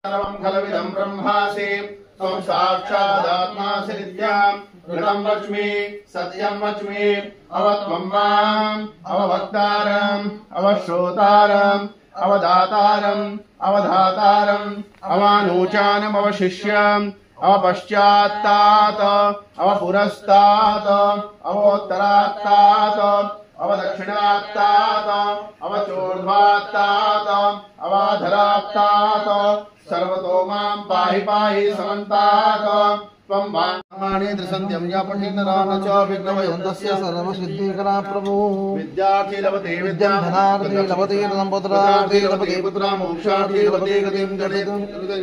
सर्वं खलविदं ब्रह्मासि त्वं साक्षादात्मासि नित्यं ऋतं वच्मि सत्यं वच्मि अवत्वं माम् अवभक्तारम् अवश्रोतारम् अवदातारम् अवधातारम् अवानूचानम् अवशिष्यम् अवपश्चात्तात् अवपुरस्तात् अवोत्तरात्तात् अवदक्षिणात्तात् अवचोर्ध्वात्तात् अवाधरात्तात् सर्वतो मां पाहि पाहि समन्तात् त्वं वाणी दृशन्त्यं यापठिनरान च विघ्नवयन्तस्य सर्वसिद्धिकरा प्रभु विद्यार्थी लभते विद्यां धनार्थी लभते संपुत्रार्थी लभते पुत्रां मोक्षार्थी लभते गतिं गतिं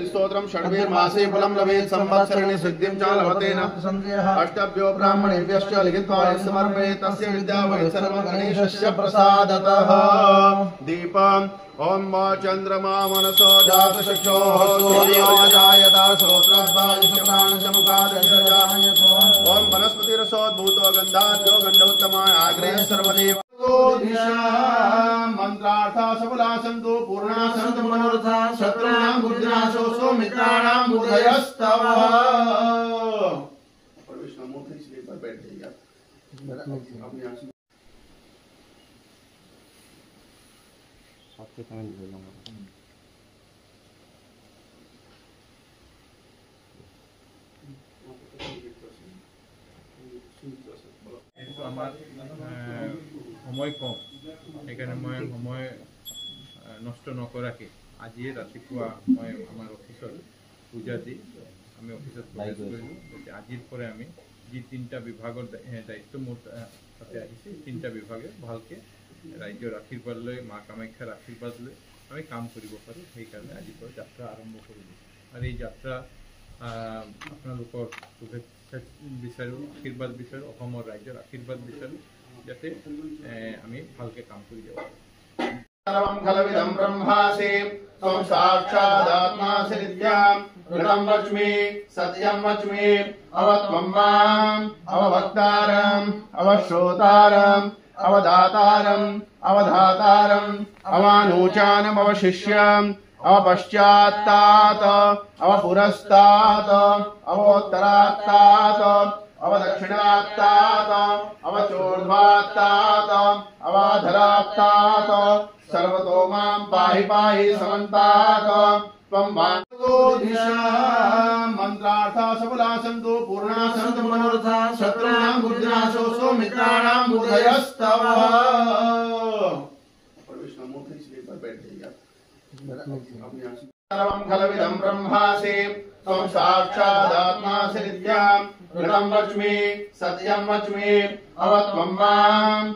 स्तोत्रं षड्भिर्मासे फलं लभेत् संवत्सरेण सिद्धिं च लभते न संदेहः अष्टभ्यो ब्राह्मणेभ्यश्च लिखित्वा समर्पयेत् तस्य विद्या वै सर्वं गणेशस्य प्रसादतः दीपम् ओम चंद्रमा मनसो जातचक्षो सूर्यो जायता श्रोत्रद्वायुषप्राणसमुखादजायत ओम वनस्पतिरसोद्भूतो गन्धाद्यो गन्धोत्तमाय आग्रह सर्वदेव मंत्रार्था सफला सन्तु पूर्णा सन्तु मनोरथा शत्रूणां बुद्धिनाशो सौमित्राणां बुद्धयस्तव विष्णुमूर्ति इसलिए पर बैठ जाइए समय कम সেইকাৰণে মই সময় নষ্ট নকৰাকে আজি ৰাতিপুৱা মই আমাৰ অফিচত পূজা দি আমি অফিচত প্ৰৱেশ কৰিলোঁ। আজিৰ পৰা আমি যি তিনিটা বিভাগৰ দায়িত্ব মোৰ তাতে আহিছে তিনিটা বিভাগে ভালকৈ ৰাজ্যৰ আশীৰ্বাদ লৈ মা কামাখ্যাৰ আশীৰ্বাদ লৈ আমি কাম কৰিব পাৰোঁ। সেইকাৰণে আজিৰ পৰা যাত্ৰা আৰম্ভ কৰিলোঁ আৰু এই যাত্ৰা আপোনালোকৰ শুভেচ্ছা বিচাৰোঁ, আশীৰ্বাদ বিচাৰোঁ, অসমৰ ৰাজ্যৰ আশীৰ্বাদ বিচাৰোঁ যাতে আমি ভালকৈ কাম কৰি যাব পাৰোঁ। सर्वं खलविदं ब्रह्मासि त्वं साक्षादात्मासि नित्यं ऋतं वच्मि सत्यं वच्मि अवत्वं माम् अवभक्तारम् अवश्रोतारम् अवदातारम् अवधातारम् अवानूचानम् अवशिष्यम् अवपश्चात्तात् अवपुरस्तात् अवोत्तरात्तात् अवदक्षिणात्तात् अवचोर्ध्वात्तात् अवाधरात्तात् सर्वतो मां पाहि पाहि समन्तात् त्वं वाणी मंत्रार्था सफला सन्तु पूर्णा सन्तु मनोरथा शत्रूणां बुद्धिनाशो सौमित्राणां बुद्धयस्तव विष्णुमूर्ति इसलिए पर बैठ जाइए सर्वं खलविदं ब्रह्मासि त्वं साक्षादात्मासि नित्यं ऋतं वच्मि सत्यं वच्मि अवत्वं माम्